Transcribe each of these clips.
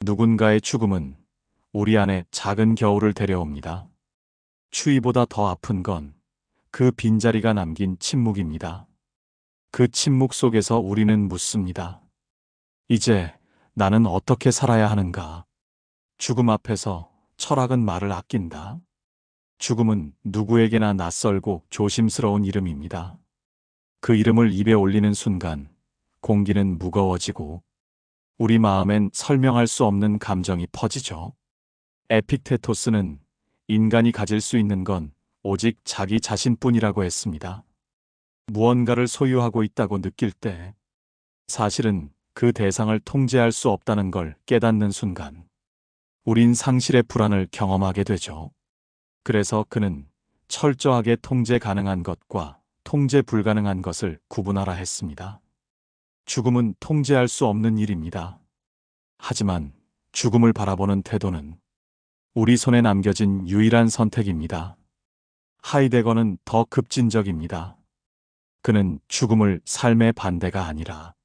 누군가의 죽음은 우리 안에 작은 겨울을 데려옵니다. 추위보다 더 아픈 건 그 빈자리가 남긴 침묵입니다. 그 침묵 속에서 우리는 묻습니다. 이제 나는 어떻게 살아야 하는가? 죽음 앞에서 철학은 말을 아낀다. 죽음은 누구에게나 낯설고 조심스러운 이름입니다. 그 이름을 입에 올리는 순간 공기는 무거워지고 우리 마음엔 설명할 수 없는 감정이 퍼지죠. 에픽테토스는 인간이 가질 수 있는 건 오직 자기 자신뿐이라고 했습니다. 무언가를 소유하고 있다고 느낄 때 사실은 그 대상을 통제할 수 없다는 걸 깨닫는 순간 우린 상실의 불안을 경험하게 되죠. 그래서 그는 철저하게 통제 가능한 것과 통제 불가능한 것을 구분하라 했습니다. 죽음은 통제할 수 없는 일입니다. 하지만 죽음을 바라보는 태도는 우리 손에 남겨진 유일한 선택입니다. 하이데거는 더 급진적입니다. 그는 죽음을 삶의 반대가 아니라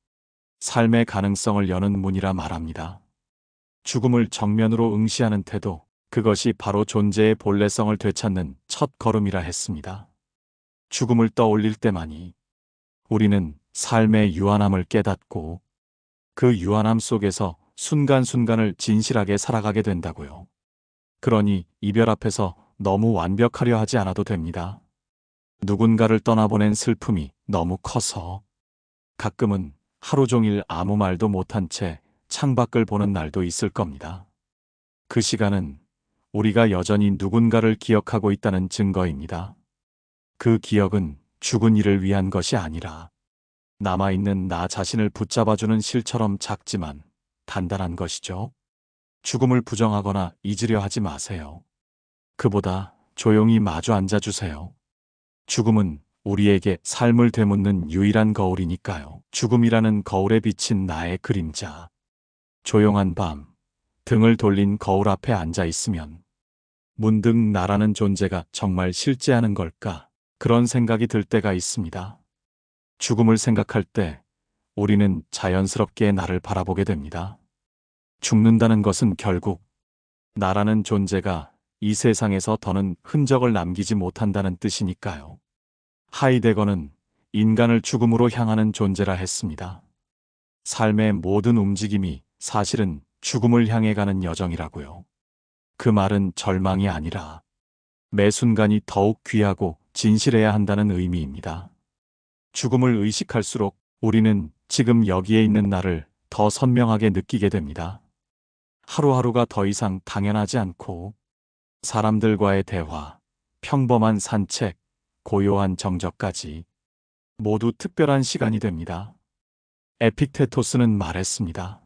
삶의 가능성을 여는 문이라 말합니다. 죽음을 정면으로 응시하는 태도, 그것이 바로 존재의 본래성을 되찾는 첫 걸음이라 했습니다. 죽음을 떠올릴 때만이 우리는 삶의 유한함을 깨닫고 그 유한함 속에서 순간순간을 진실하게 살아가게 된다고요. 그러니 이별 앞에서 너무 완벽하려 하지 않아도 됩니다. 누군가를 떠나보낸 슬픔이 너무 커서 가끔은 하루 종일 아무 말도 못한 채 창밖을 보는 날도 있을 겁니다. 그 시간은 우리가 여전히 누군가를 기억하고 있다는 증거입니다. 그 기억은 죽은 이를 위한 것이 아니라 남아있는 나 자신을 붙잡아주는 실처럼 작지만 단단한 것이죠. 죽음을 부정하거나 잊으려 하지 마세요. 그보다 조용히 마주 앉아주세요. 죽음은 우리에게 삶을 되묻는 유일한 거울이니까요. 죽음이라는 거울에 비친 나의 그림자. 조용한 밤, 등을 돌린 거울 앞에 앉아 있으면 문득 나라는 존재가 정말 실제하는 걸까? 그런 생각이 들 때가 있습니다. 죽음을 생각할 때 우리는 자연스럽게 나를 바라보게 됩니다. 죽는다는 것은 결국 나라는 존재가 이 세상에서 더는 흔적을 남기지 못한다는 뜻이니까요. 하이데거는 인간을 죽음으로 향하는 존재라 했습니다. 삶의 모든 움직임이 사실은 죽음을 향해 가는 여정이라고요. 그 말은 절망이 아니라 매 순간이 더욱 귀하고 진실해야 한다는 의미입니다. 죽음을 의식할수록 우리는 지금 여기에 있는 나를 더 선명하게 느끼게 됩니다. 하루하루가 더 이상 당연하지 않고 사람들과의 대화, 평범한 산책, 고요한 정적까지 모두 특별한 시간이 됩니다. 에픽테토스는 말했습니다.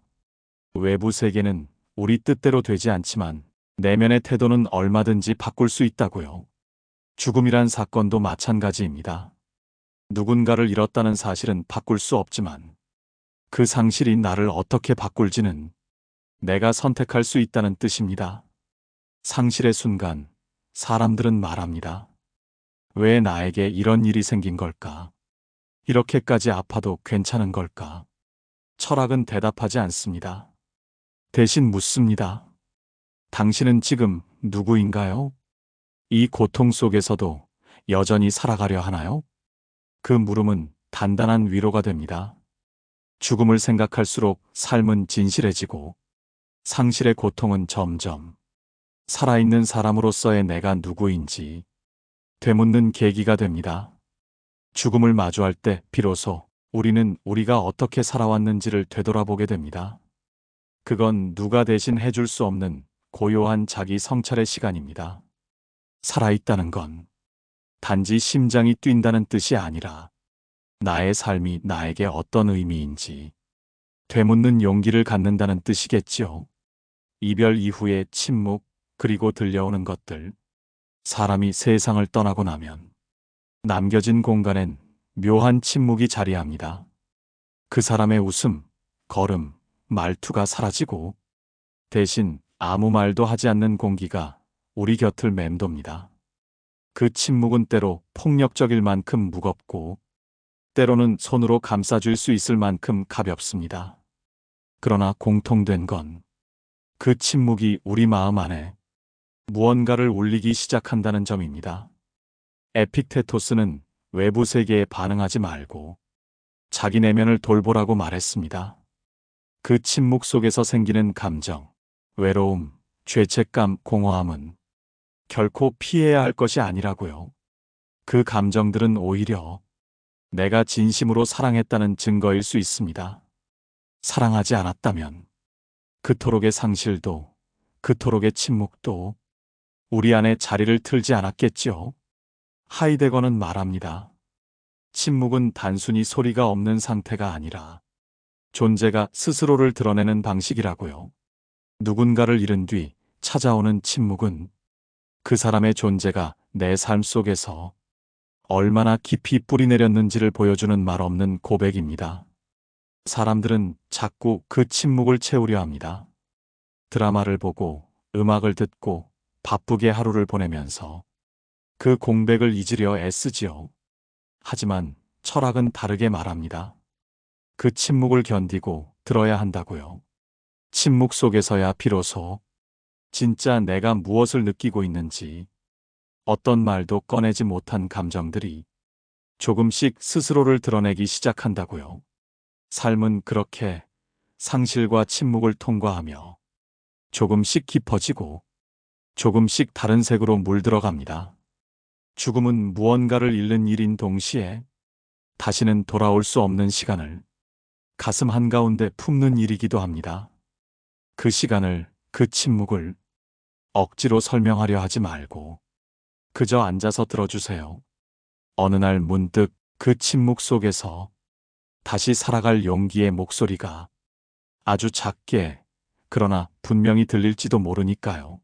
외부 세계는 우리 뜻대로 되지 않지만 내면의 태도는 얼마든지 바꿀 수 있다고요. 죽음이란 사건도 마찬가지입니다. 누군가를 잃었다는 사실은 바꿀 수 없지만 그 상실이 나를 어떻게 바꿀지는 내가 선택할 수 있다는 뜻입니다. 상실의 순간 사람들은 말합니다. 왜 나에게 이런 일이 생긴 걸까? 이렇게까지 아파도 괜찮은 걸까? 철학은 대답하지 않습니다. 대신 묻습니다. 당신은 지금 누구인가요? 이 고통 속에서도 여전히 살아가려 하나요? 그 물음은 단단한 위로가 됩니다. 죽음을 생각할수록 삶은 진실해지고 상실의 고통은 점점 살아있는 사람으로서의 내가 누구인지 되묻는 계기가 됩니다. 죽음을 마주할 때 비로소 우리는 우리가 어떻게 살아왔는지를 되돌아보게 됩니다. 그건 누가 대신 해줄 수 없는 고요한 자기 성찰의 시간입니다. 살아있다는 건 단지 심장이 뛴다는 뜻이 아니라 나의 삶이 나에게 어떤 의미인지 되묻는 용기를 갖는다는 뜻이겠지요. 이별 이후의 침묵, 그리고 들려오는 것들. 사람이 세상을 떠나고 나면 남겨진 공간엔 묘한 침묵이 자리합니다. 그 사람의 웃음, 걸음, 말투가 사라지고 대신 아무 말도 하지 않는 공기가 우리 곁을 맴돕니다. 그 침묵은 때로 폭력적일 만큼 무겁고 때로는 손으로 감싸줄 수 있을 만큼 가볍습니다. 그러나 공통된 건 그 침묵이 우리 마음 안에 무언가를 울리기 시작한다는 점입니다. 에픽테토스는 외부 세계에 반응하지 말고 자기 내면을 돌보라고 말했습니다. 그 침묵 속에서 생기는 감정, 외로움, 죄책감, 공허함은 결코 피해야 할 것이 아니라고요. 그 감정들은 오히려 내가 진심으로 사랑했다는 증거일 수 있습니다. 사랑하지 않았다면 그토록의 상실도, 그토록의 침묵도 우리 안에 자리를 틀지 않았겠지요. 하이데거는 말합니다. 침묵은 단순히 소리가 없는 상태가 아니라 존재가 스스로를 드러내는 방식이라고요. 누군가를 잃은 뒤 찾아오는 침묵은 그 사람의 존재가 내 삶 속에서 얼마나 깊이 뿌리내렸는지를 보여주는 말 없는 고백입니다. 사람들은 자꾸 그 침묵을 채우려 합니다. 드라마를 보고, 음악을 듣고, 바쁘게 하루를 보내면서 그 공백을 잊으려 애쓰지요. 하지만 철학은 다르게 말합니다. 그 침묵을 견디고 들어야 한다고요. 침묵 속에서야 비로소 진짜 내가 무엇을 느끼고 있는지, 어떤 말도 꺼내지 못한 감정들이 조금씩 스스로를 드러내기 시작한다고요. 삶은 그렇게 상실과 침묵을 통과하며 조금씩 깊어지고 조금씩 다른 색으로 물들어갑니다. 죽음은 무언가를 잃는 일인 동시에 다시는 돌아올 수 없는 시간을 가슴 한가운데 품는 일이기도 합니다. 그 시간을, 그 침묵을 억지로 설명하려 하지 말고 그저 앉아서 들어주세요. 어느 날 문득 그 침묵 속에서 다시 살아갈 용기의 목소리가 아주 작게 그러나 분명히 들릴지도 모르니까요.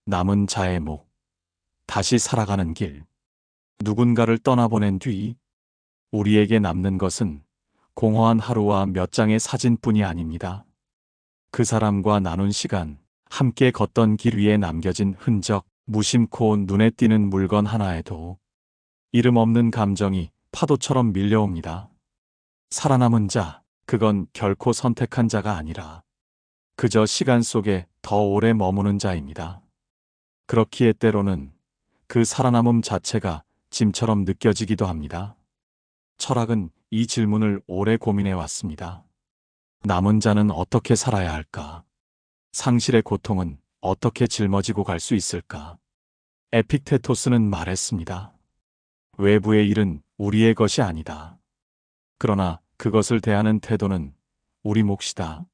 남은 자의 목, 다시 살아가는 길. 누군가를 떠나보낸 뒤 우리에게 남는 것은 공허한 하루와 몇 장의 사진뿐이 아닙니다. 그 사람과 나눈 시간, 함께 걷던 길 위에 남겨진 흔적, 무심코 눈에 띄는 물건 하나에도 이름 없는 감정이 파도처럼 밀려옵니다. 살아남은 자, 그건 결코 선택한 자가 아니라 그저 시간 속에 더 오래 머무는 자입니다. 그렇기에 때로는 그 살아남음 자체가 짐처럼 느껴지기도 합니다. 철학은 이 질문을 오래 고민해 왔습니다. 남은 자는 어떻게 살아야 할까? 상실의 고통은 어떻게 짊어지고 갈 수 있을까? 에픽테토스는 말했습니다. 외부의 일은 우리의 것이 아니다. 그러나 그것을 대하는 태도는 우리 몫이다.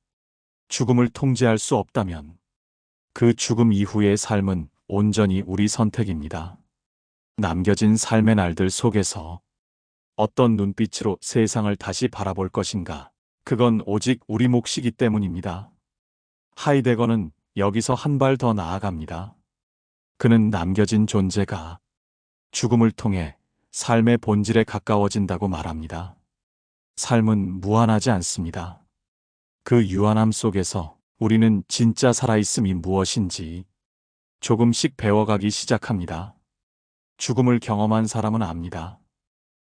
죽음을 통제할 수 없다면 그 죽음 이후의 삶은 온전히 우리 선택입니다. 남겨진 삶의 날들 속에서 어떤 눈빛으로 세상을 다시 바라볼 것인가? 그건 오직 우리 몫이기 때문입니다. 하이데거는 여기서 한 발 더 나아갑니다. 그는 남겨진 존재가 죽음을 통해 삶의 본질에 가까워진다고 말합니다. 삶은 무한하지 않습니다. 그 유한함 속에서 우리는 진짜 살아있음이 무엇인지 조금씩 배워가기 시작합니다. 죽음을 경험한 사람은 압니다.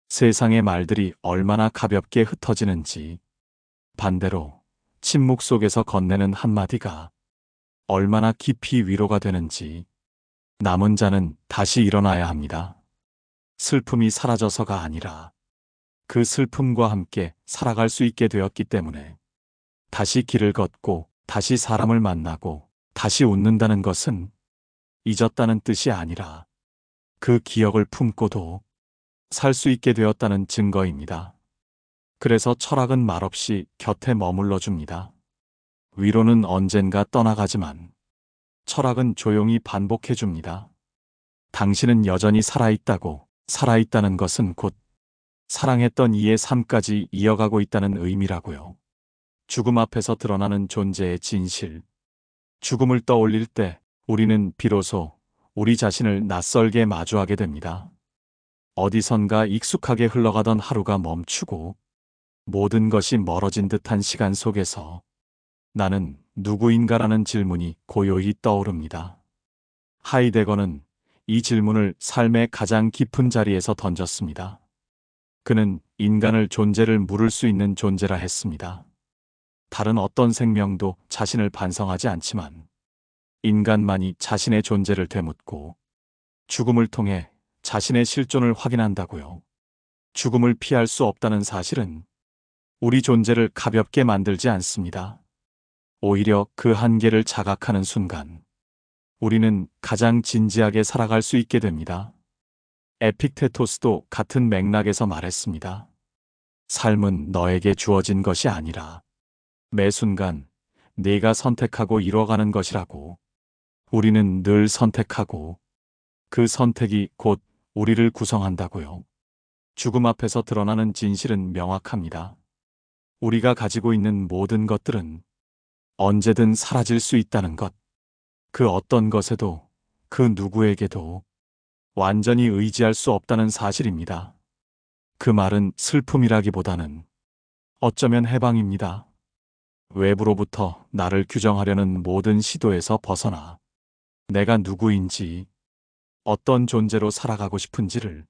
세상의 말들이 얼마나 가볍게 흩어지는지, 반대로 침묵 속에서 건네는 한마디가 얼마나 깊이 위로가 되는지. 남은 자는 다시 일어나야 합니다. 슬픔이 사라져서가 아니라 그 슬픔과 함께 살아갈 수 있게 되었기 때문에 다시 길을 걷고 다시 사람을 만나고 다시 웃는다는 것은 잊었다는 뜻이 아니라 그 기억을 품고도 살 수 있게 되었다는 증거입니다. 그래서 철학은 말없이 곁에 머물러 줍니다. 위로는 언젠가 떠나가지만 철학은 조용히 반복해 줍니다. 당신은 여전히 살아있다고, 살아있다는 것은 곧 사랑했던 이의 삶까지 이어가고 있다는 의미라고요. 죽음 앞에서 드러나는 존재의 진실. 죽음을 떠올릴 때 우리는 비로소 우리 자신을 낯설게 마주하게 됩니다. 어디선가 익숙하게 흘러가던 하루가 멈추고 모든 것이 멀어진 듯한 시간 속에서 나는 누구인가라는 질문이 고요히 떠오릅니다. 하이데거는 이 질문을 삶의 가장 깊은 자리에서 던졌습니다. 그는 인간을 존재를 물을 수 있는 존재라 했습니다. 다른 어떤 생명도 자신을 반성하지 않지만 인간만이 자신의 존재를 되묻고 죽음을 통해 자신의 실존을 확인한다고요. 죽음을 피할 수 없다는 사실은 우리 존재를 가볍게 만들지 않습니다. 오히려 그 한계를 자각하는 순간 우리는 가장 진지하게 살아갈 수 있게 됩니다. 에픽테토스도 같은 맥락에서 말했습니다. 삶은 너에게 주어진 것이 아니라 매 순간 네가 선택하고 이뤄가는 것이라고. 우리는 늘 선택하고 그 선택이 곧 우리를 구성한다고요. 죽음 앞에서 드러나는 진실은 명확합니다. 우리가 가지고 있는 모든 것들은 언제든 사라질 수 있다는 것. 그 어떤 것에도 그 누구에게도 완전히 의지할 수 없다는 사실입니다. 그 말은 슬픔이라기보다는 어쩌면 해방입니다. 외부로부터 나를 규정하려는 모든 시도에서 벗어나 내가 누구인지, 어떤 존재로 살아가고 싶은지를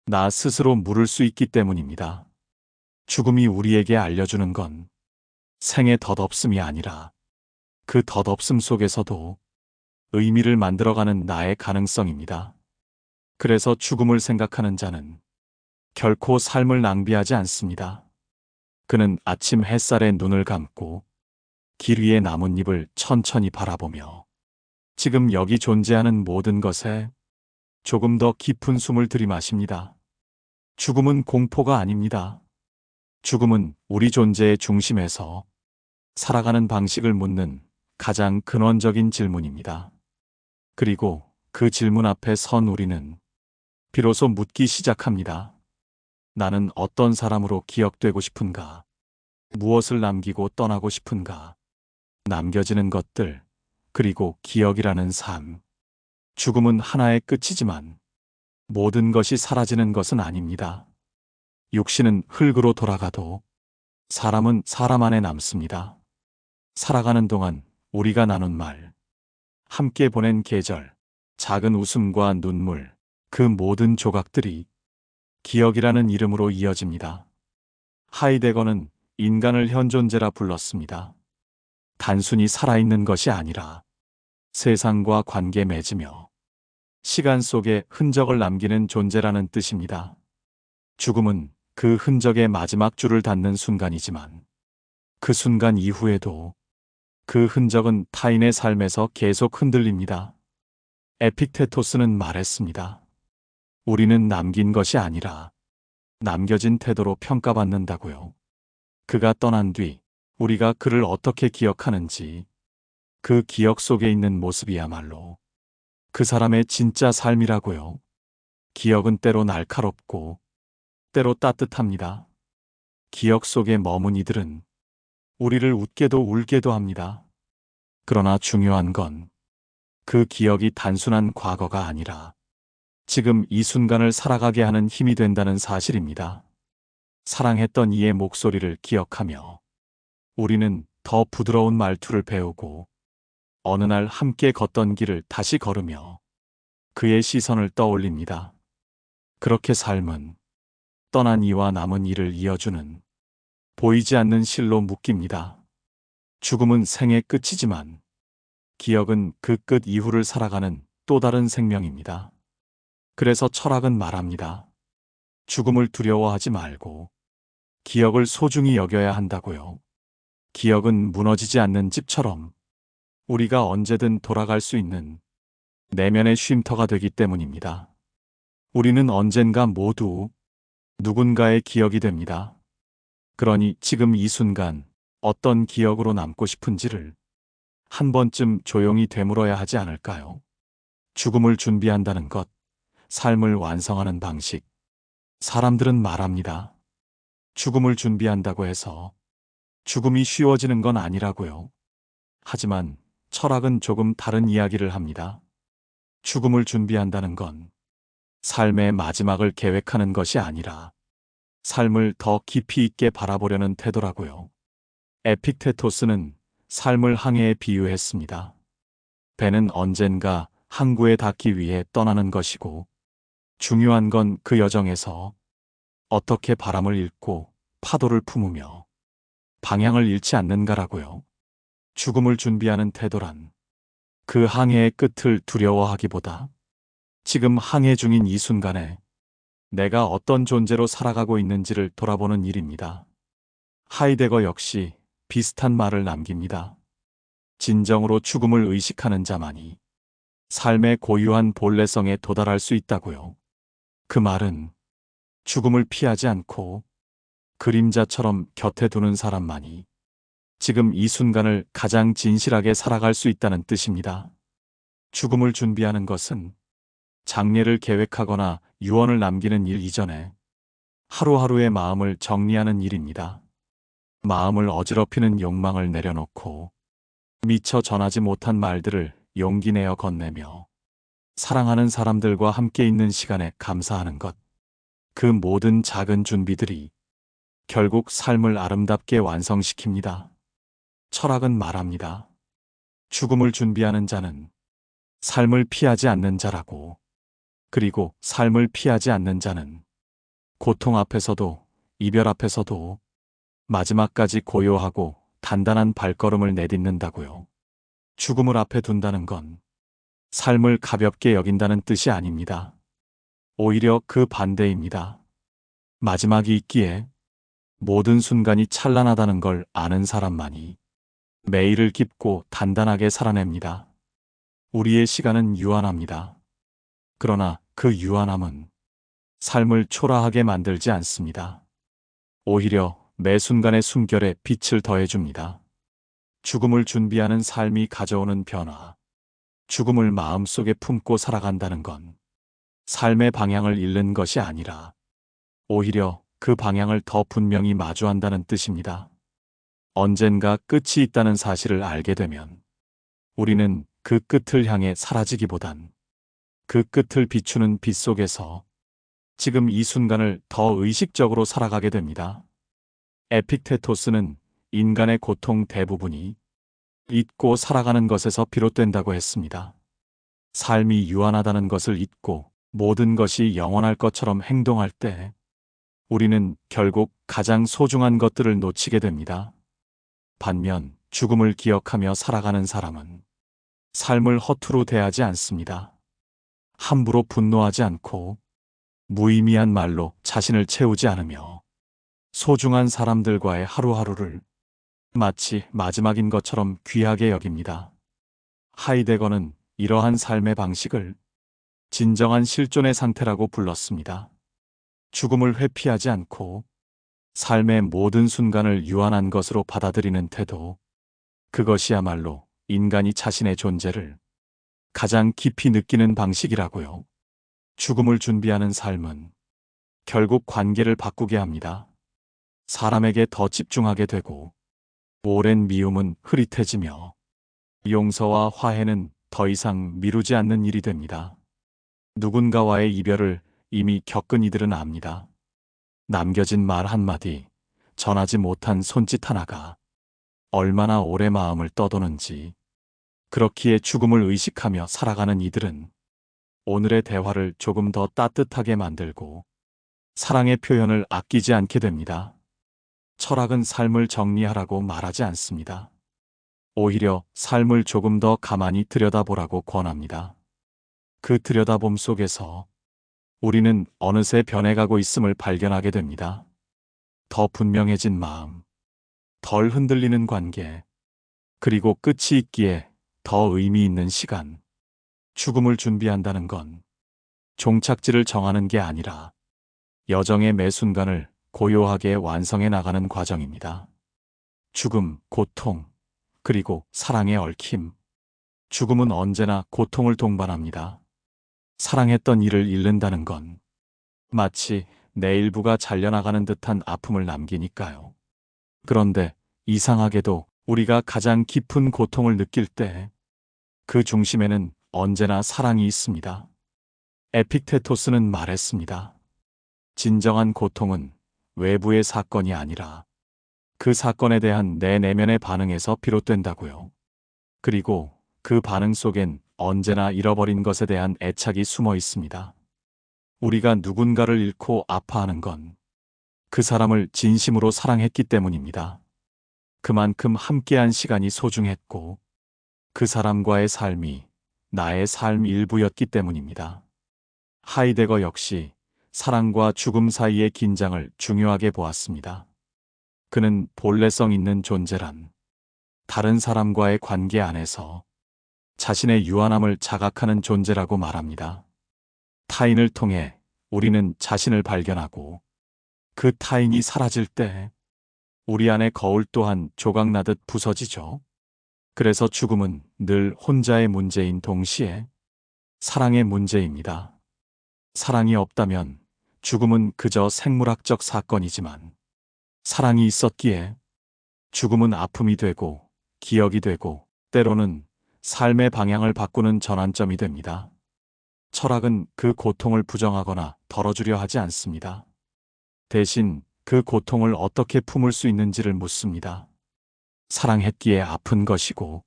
나 스스로 물을 수 있기 때문입니다. 죽음이 우리에게 알려주는 건 생의 덧없음이 아니라 그 덧없음 속에서도 의미를 만들어가는 나의 가능성입니다. 그래서 죽음을 생각하는 자는 결코 삶을 낭비하지 않습니다. 그는 아침 햇살에 눈을 감고 길 위의 나뭇잎을 천천히 바라보며 지금 여기 존재하는 모든 것에 조금 더 깊은 숨을 들이마십니다. 죽음은 공포가 아닙니다. 죽음은 우리 존재의 중심에서 살아가는 방식을 묻는 가장 근원적인 질문입니다. 그리고 그 질문 앞에 선 우리는 비로소 묻기 시작합니다. 나는 어떤 사람으로 기억되고 싶은가? 무엇을 남기고 떠나고 싶은가? 남겨지는 것들, 그리고 기억이라는 삶. 죽음은 하나의 끝이지만 모든 것이 사라지는 것은 아닙니다. 육신은 흙으로 돌아가도 사람은 사람 안에 남습니다. 살아가는 동안 우리가 나눈 말, 함께 보낸 계절, 작은 웃음과 눈물, 그 모든 조각들이 기억이라는 이름으로 이어집니다. 하이데거는 인간을 현존재라 불렀습니다. 단순히 살아있는 것이 아니라 세상과 관계 맺으며 시간 속에 흔적을 남기는 존재라는 뜻입니다. 죽음은 그 흔적의 마지막 줄을 닫는 순간이지만 그 순간 이후에도 그 흔적은 타인의 삶에서 계속 흔들립니다. 에픽테토스는 말했습니다. 우리는 남긴 것이 아니라 남겨진 태도로 평가받는다고요. 그가 떠난 뒤 우리가 그를 어떻게 기억하는지, 그 기억 속에 있는 모습이야말로 그 사람의 진짜 삶이라고요. 기억은 때로 날카롭고 때로 따뜻합니다. 기억 속에 머문 이들은 우리를 웃게도 울게도 합니다. 그러나 중요한 건 그 기억이 단순한 과거가 아니라 지금 이 순간을 살아가게 하는 힘이 된다는 사실입니다. 사랑했던 이의 목소리를 기억하며 우리는 더 부드러운 말투를 배우고 어느 날 함께 걷던 길을 다시 걸으며 그의 시선을 떠올립니다. 그렇게 삶은 떠난 이와 남은 이를 이어주는 보이지 않는 실로 묶입니다. 죽음은 생의 끝이지만 기억은 그 끝 이후를 살아가는 또 다른 생명입니다. 그래서 철학은 말합니다. 죽음을 두려워하지 말고 기억을 소중히 여겨야 한다고요. 기억은 무너지지 않는 집처럼 우리가 언제든 돌아갈 수 있는 내면의 쉼터가 되기 때문입니다. 우리는 언젠가 모두 누군가의 기억이 됩니다. 그러니 지금 이 순간 어떤 기억으로 남고 싶은지를 한 번쯤 조용히 되물어야 하지 않을까요? 죽음을 준비한다는 것, 삶을 완성하는 방식. 사람들은 말합니다. 죽음을 준비한다고 해서 죽음이 쉬워지는 건 아니라고요. 하지만 철학은 조금 다른 이야기를 합니다. 죽음을 준비한다는 건 삶의 마지막을 계획하는 것이 아니라 삶을 더 깊이 있게 바라보려는 태도라고요. 에픽테토스는 삶을 항해에 비유했습니다. 배는 언젠가 항구에 닿기 위해 떠나는 것이고 중요한 건 그 여정에서 어떻게 바람을 읽고 파도를 품으며 방향을 잃지 않는가라고요. 죽음을 준비하는 태도란 그 항해의 끝을 두려워하기보다 지금 항해 중인 이 순간에 내가 어떤 존재로 살아가고 있는지를 돌아보는 일입니다. 하이데거 역시 비슷한 말을 남깁니다. 진정으로 죽음을 의식하는 자만이 삶의 고유한 본래성에 도달할 수 있다고요. 그 말은 죽음을 피하지 않고 그림자처럼 곁에 두는 사람만이 지금 이 순간을 가장 진실하게 살아갈 수 있다는 뜻입니다. 죽음을 준비하는 것은 장례를 계획하거나 유언을 남기는 일 이전에 하루하루의 마음을 정리하는 일입니다. 마음을 어지럽히는 욕망을 내려놓고 미처 전하지 못한 말들을 용기 내어 건네며 사랑하는 사람들과 함께 있는 시간에 감사하는 것. 그 모든 작은 준비들이 결국 삶을 아름답게 완성시킵니다. 철학은 말합니다. 죽음을 준비하는 자는 삶을 피하지 않는 자라고. 그리고 삶을 피하지 않는 자는 고통 앞에서도 이별 앞에서도 마지막까지 고요하고 단단한 발걸음을 내딛는다고요. 죽음을 앞에 둔다는 건 삶을 가볍게 여긴다는 뜻이 아닙니다. 오히려 그 반대입니다. 마지막이 있기에 모든 순간이 찬란하다는 걸 아는 사람만이 매일을 깊고 단단하게 살아냅니다. 우리의 시간은 유한합니다. 그러나 그 유한함은 삶을 초라하게 만들지 않습니다. 오히려 매 순간의 숨결에 빛을 더해줍니다. 죽음을 준비하는 삶이 가져오는 변화. 죽음을 마음속에 품고 살아간다는 건 삶의 방향을 잃는 것이 아니라 오히려 그 방향을 더 분명히 마주한다는 뜻입니다. 언젠가 끝이 있다는 사실을 알게 되면 우리는 그 끝을 향해 사라지기보단 그 끝을 비추는 빛 속에서 지금 이 순간을 더 의식적으로 살아가게 됩니다. 에픽테토스는 인간의 고통 대부분이 잊고 살아가는 것에서 비롯된다고 했습니다. 삶이 유한하다는 것을 잊고 모든 것이 영원할 것처럼 행동할 때 우리는 결국 가장 소중한 것들을 놓치게 됩니다. 반면 죽음을 기억하며 살아가는 사람은 삶을 허투루 대하지 않습니다. 함부로 분노하지 않고 무의미한 말로 자신을 채우지 않으며 소중한 사람들과의 하루하루를 마치 마지막인 것처럼 귀하게 여깁니다. 하이데거는 이러한 삶의 방식을 진정한 실존의 상태라고 불렀습니다. 죽음을 회피하지 않고 삶의 모든 순간을 유한한 것으로 받아들이는 태도. 그것이야말로 인간이 자신의 존재를 가장 깊이 느끼는 방식이라고요. 죽음을 준비하는 삶은 결국 관계를 바꾸게 합니다. 사람에게 더 집중하게 되고 오랜 미움은 흐릿해지며 용서와 화해는 더 이상 미루지 않는 일이 됩니다. 누군가와의 이별을 이미 겪은 이들은 압니다. 남겨진 말 한마디, 전하지 못한 손짓 하나가 얼마나 오래 마음을 떠도는지. 그렇기에 죽음을 의식하며 살아가는 이들은 오늘의 대화를 조금 더 따뜻하게 만들고 사랑의 표현을 아끼지 않게 됩니다. 철학은 삶을 정리하라고 말하지 않습니다. 오히려 삶을 조금 더 가만히 들여다보라고 권합니다. 그 들여다봄 속에서 우리는 어느새 변해가고 있음을 발견하게 됩니다. 더 분명해진 마음, 덜 흔들리는 관계, 그리고 끝이 있기에 더 의미 있는 시간. 죽음을 준비한다는 건 종착지를 정하는 게 아니라 여정의 매 순간을 고요하게 완성해 나가는 과정입니다. 죽음, 고통, 그리고 사랑의 얽힘. 죽음은 언제나 고통을 동반합니다. 사랑했던 이를 잃는다는 건 마치 내 일부가 잘려나가는 듯한 아픔을 남기니까요. 그런데 이상하게도 우리가 가장 깊은 고통을 느낄 때 그 중심에는 언제나 사랑이 있습니다. 에픽테토스는 말했습니다. 진정한 고통은 외부의 사건이 아니라 그 사건에 대한 내 내면의 반응에서 비롯된다고요. 그리고 그 반응 속엔 언제나 잃어버린 것에 대한 애착이 숨어 있습니다. 우리가 누군가를 잃고 아파하는 건 그 사람을 진심으로 사랑했기 때문입니다. 그만큼 함께한 시간이 소중했고 그 사람과의 삶이 나의 삶 일부였기 때문입니다. 하이데거 역시 사랑과 죽음 사이의 긴장을 중요하게 보았습니다. 그는 본래성 있는 존재란 다른 사람과의 관계 안에서 자신의 유한함을 자각하는 존재라고 말합니다. 타인을 통해 우리는 자신을 발견하고 그 타인이 사라질 때 우리 안의 거울 또한 조각나듯 부서지죠. 그래서 죽음은 늘 혼자의 문제인 동시에 사랑의 문제입니다. 사랑이 없다면 죽음은 그저 생물학적 사건이지만 사랑이 있었기에 죽음은 아픔이 되고 기억이 되고 때로는 삶의 방향을 바꾸는 전환점이 됩니다. 철학은 그 고통을 부정하거나 덜어주려 하지 않습니다. 대신 그 고통을 어떻게 품을 수 있는지를 묻습니다. 사랑했기에 아픈 것이고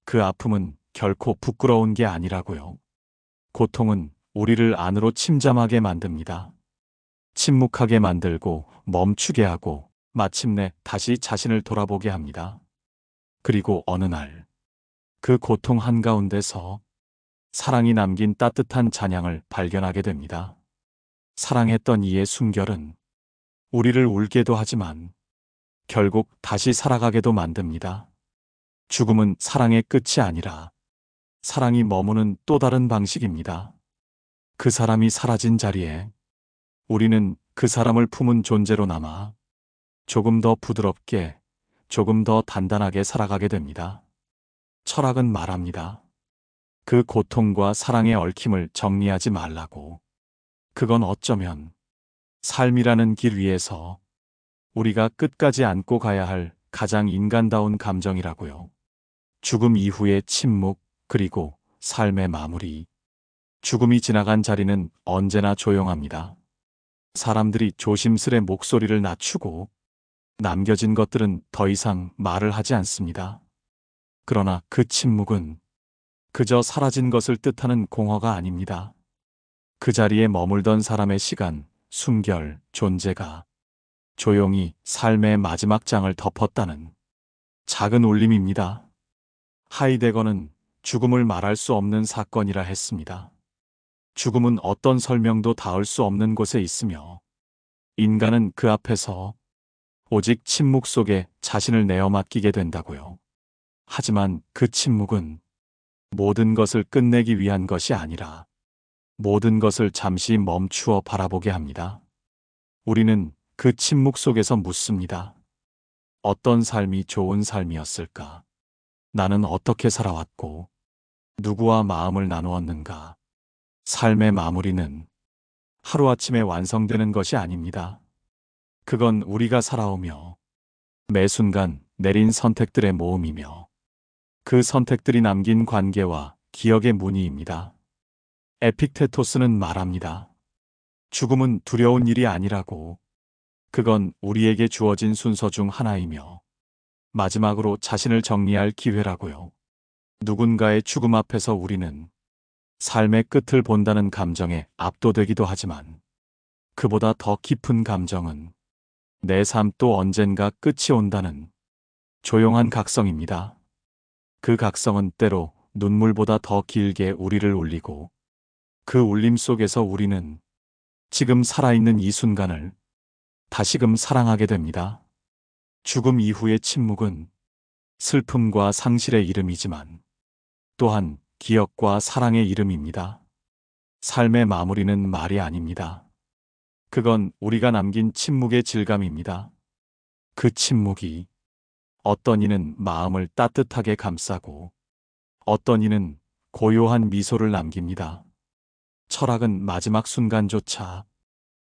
그 아픔은 결코 부끄러운 게 아니라고요. 고통은 우리를 안으로 침잠하게 만듭니다. 침묵하게 만들고 멈추게 하고 마침내 다시 자신을 돌아보게 합니다. 그리고 어느 날 그 고통 한가운데서 사랑이 남긴 따뜻한 잔향을 발견하게 됩니다. 사랑했던 이의 숨결은 우리를 울게도 하지만 결국 다시 살아가게도 만듭니다. 죽음은 사랑의 끝이 아니라 사랑이 머무는 또 다른 방식입니다. 그 사람이 사라진 자리에 우리는 그 사람을 품은 존재로 남아 조금 더 부드럽게, 조금 더 단단하게 살아가게 됩니다. 철학은 말합니다. 그 고통과 사랑의 얽힘을 정리하지 말라고. 그건 어쩌면 삶이라는 길 위에서 우리가 끝까지 안고 가야 할 가장 인간다운 감정이라고요. 죽음 이후의 침묵, 그리고 삶의 마무리. 죽음이 지나간 자리는 언제나 조용합니다. 사람들이 조심스레 목소리를 낮추고 남겨진 것들은 더 이상 말을 하지 않습니다. 그러나 그 침묵은 그저 사라진 것을 뜻하는 공허가 아닙니다. 그 자리에 머물던 사람의 시간, 숨결, 존재가 조용히 삶의 마지막 장을 덮었다는 작은 울림입니다. 하이데거는 죽음을 말할 수 없는 사건이라 했습니다. 죽음은 어떤 설명도 닿을 수 없는 곳에 있으며 인간은 그 앞에서 오직 침묵 속에 자신을 내어 맡기게 된다고요. 하지만 그 침묵은 모든 것을 끝내기 위한 것이 아니라 모든 것을 잠시 멈추어 바라보게 합니다. 우리는 그 침묵 속에서 묻습니다. 어떤 삶이 좋은 삶이었을까? 나는 어떻게 살아왔고 누구와 마음을 나누었는가? 삶의 마무리는 하루아침에 완성되는 것이 아닙니다. 그건 우리가 살아오며 매 순간 내린 선택들의 모음이며 그 선택들이 남긴 관계와 기억의 무늬입니다. 에픽테토스는 말합니다. 죽음은 두려운 일이 아니라고. 그건 우리에게 주어진 순서 중 하나이며 마지막으로 자신을 정리할 기회라고요. 누군가의 죽음 앞에서 우리는 삶의 끝을 본다는 감정에 압도되기도 하지만 그보다 더 깊은 감정은 내 삶 또 언젠가 끝이 온다는 조용한 각성입니다. 그 각성은 때로 눈물보다 더 길게 우리를 울리고 그 울림 속에서 우리는 지금 살아있는 이 순간을 다시금 사랑하게 됩니다. 죽음 이후의 침묵은 슬픔과 상실의 이름이지만 또한 기억과 사랑의 이름입니다. 삶의 마무리는 말이 아닙니다. 그건 우리가 남긴 침묵의 질감입니다. 그 침묵이 어떤 이는 마음을 따뜻하게 감싸고 어떤 이는 고요한 미소를 남깁니다. 철학은 마지막 순간조차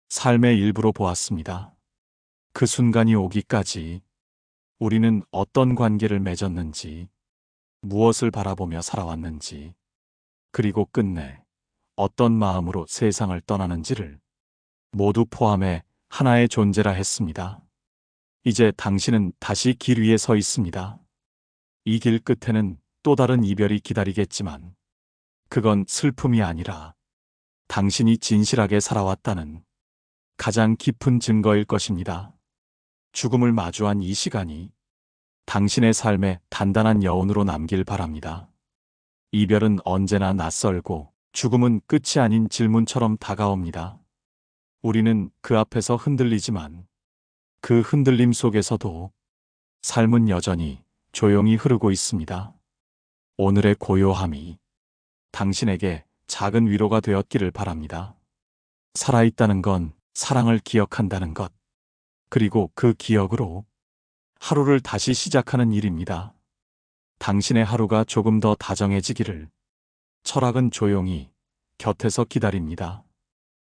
삶의 일부로 보았습니다. 그 순간이 오기까지 우리는 어떤 관계를 맺었는지, 무엇을 바라보며 살아왔는지, 그리고 끝내 어떤 마음으로 세상을 떠나는지를 모두 포함해 하나의 존재라 했습니다. 이제 당신은 다시 길 위에 서 있습니다. 이 길 끝에는 또 다른 이별이 기다리겠지만 그건 슬픔이 아니라 당신이 진실하게 살아왔다는 가장 깊은 증거일 것입니다. 죽음을 마주한 이 시간이 당신의 삶에 단단한 여운으로 남길 바랍니다. 이별은 언제나 낯설고 죽음은 끝이 아닌 질문처럼 다가옵니다. 우리는 그 앞에서 흔들리지만 그 흔들림 속에서도 삶은 여전히 조용히 흐르고 있습니다. 오늘의 고요함이 당신에게 작은 위로가 되었기를 바랍니다. 살아있다는 건 사랑을 기억한다는 것, 그리고 그 기억으로 하루를 다시 시작하는 일입니다. 당신의 하루가 조금 더 다정해지기를 철학은 조용히 곁에서 기다립니다.